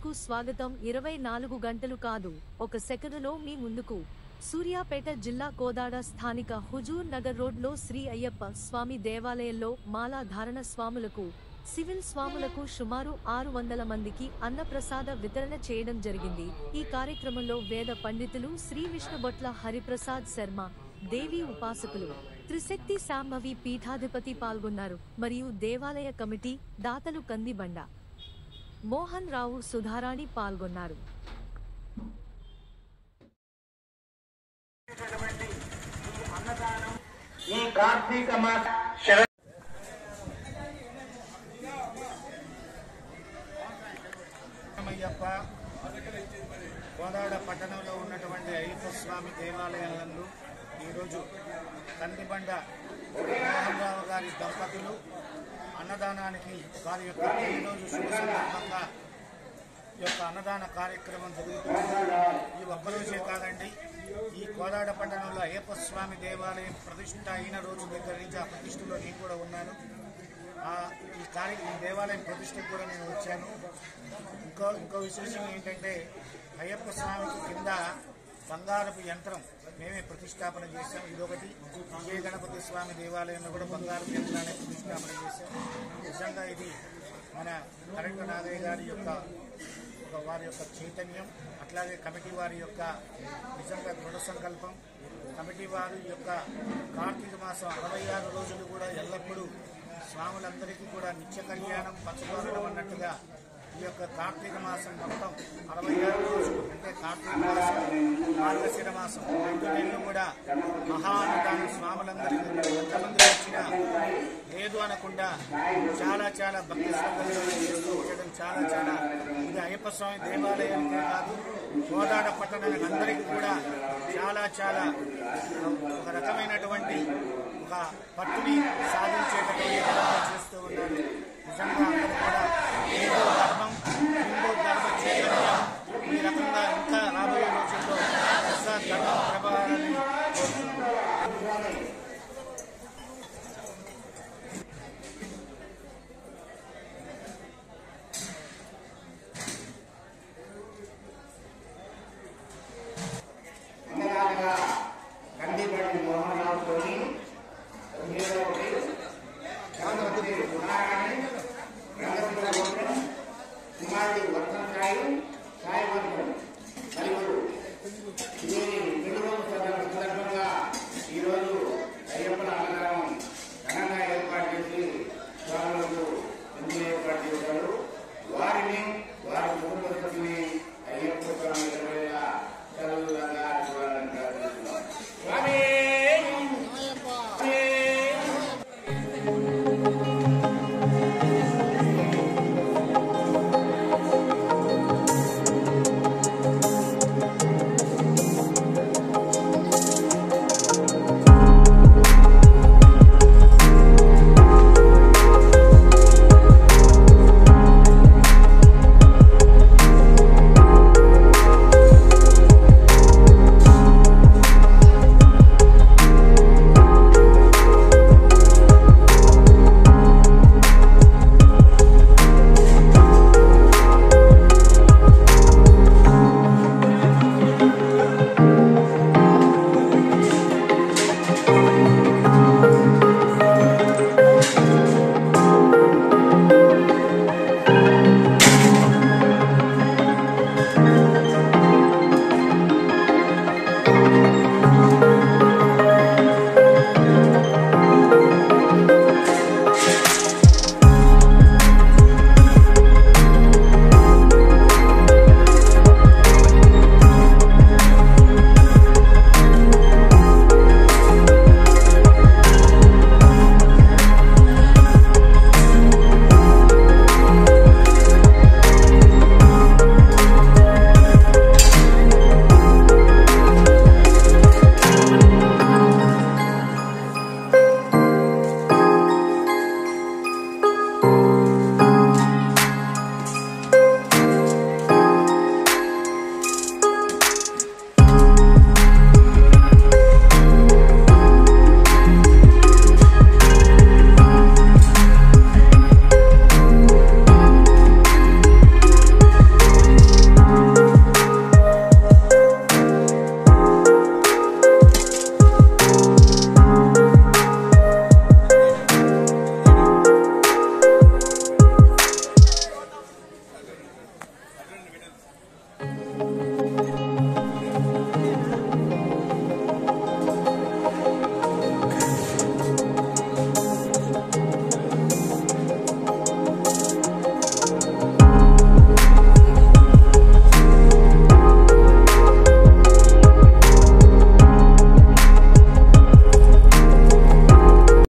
కు స్వాగతం. 24 గంటలు కాదు, ఒక సెకనులో మీ ముందుకు. సూర్యాపేట జిల్లా కోదాడ స్థానిక హుజూర్ నగర్ రోడ్లో శ్రీ అయ్యప్ప స్వామి దేవాలయంలో మాలా ధారణ స్వాములకు, సివిల్ స్వాములకు సుమారు 600 మందికి అన్నప్రసాద వితరణ చేయడం జరిగింది. ఈ కార్యక్రమంలో వేద పండితులు శ్రీ విష్ణుబొట్ల హరిప్రసాద్ శర్మ, దేవి ఉపాసకులు, త్రిశక్తి శాంభవి పీఠాధిపతి పాల్గొన్నారు. మరియు దేవాలయ కమిటీ దాతలు కందిబండ మోహన్ రావు, సుధారాణి పాల్గొన్నారు. ఈ కార్తీక మాస కోదాడ పట్టణంలో ఉన్నటువంటి అయ్యప్ప స్వామి దేవాలయాలందు ఈరోజు కందిబండ మోహన్ రావు గారి దంపతులు అన్నదానానికి వారి యొక్క రోజు శుభ సందర్భంగా ఈ యొక్క అన్నదాన కార్యక్రమం జరుగుతుంది. ఈ ఒక్కరోజే కాదండి, ఈ కోదాడ పట్టణంలో అయ్యప్ప స్వామి దేవాలయం ప్రతిష్ఠ అయిన రోజు దగ్గర నుంచి ఆ ప్రతిష్టలో నేను కూడా ఉన్నాను. ఈ దేవాలయం ప్రతిష్టకు కూడా నేను వచ్చాను. ఇంకో విశేషం ఏంటంటే, అయ్యప్ప స్వామికి కింద బంగారపు యంత్రం మేమే ప్రతిష్టాపన చేశాం. ఇదొకటి. విజయ గణపతి స్వామి దేవాలయంలో కూడా బంగారపు యంత్రాన్ని ప్రతిష్టాపన చేశాం. నిజంగా ఇది మన కరెంటు నాగయ్య గారి యొక్క వారి యొక్క చైతన్యం, అట్లాగే కమిటీ వారి యొక్క నిజంగా దృఢ సంకల్పం. కమిటీ వారి యొక్క కార్తీక మాసం 66 రోజులు కూడా ఎల్లప్పుడూ స్వాములందరికీ కూడా నిత్య కళ్యాణం పంచుకోవడం అన్నట్టుగా ఈ యొక్క కార్తీక మాసం మొత్తం 66 రోజులు, అంటే కార్తీక మాసం, మార్గశిర మాసం 2 నెలలు కూడా మహానుదాన స్వాములందరికీ ఎంతమంది వచ్చినా లేదు అనకుండా చాలా భక్తి శ్రద్ధలతో చేస్తూ ఉండడం చాలా ఇది అయ్యప్ప స్వామి దేవాలయానికే కాదు, కోదాడ పట్టణానికి అందరికీ కూడా చాలా ఒక రకమైనటువంటి ఒక పట్టుని సాధించేటటువంటి చేస్తూ ఉన్నారు. నిజంగా అందరూ కూడా హిందూ ధర్మం చైతన్యం ఈ రకంగా ఇంకా రాబోయే రోజుల్లో ధర్మం ప్రభావాలని కందిబండి మోహన్ రావు తోని కుమారుడు వర్ధనకాయలు సాయవర్గం నలుగురు సందర్భంగా ఈరోజు అయ్యప్పల అన్నదానం ఘనంగా ఏర్పాటు చేసి స్వాములకు ఎందుకు ఏర్పాటు చేశారు. వారిని వారి కుటుంబ సభ్యుని అయ్యప్ప స్వామి చల్లగా చూడాలని ప్రార్థిస్తున్నాం.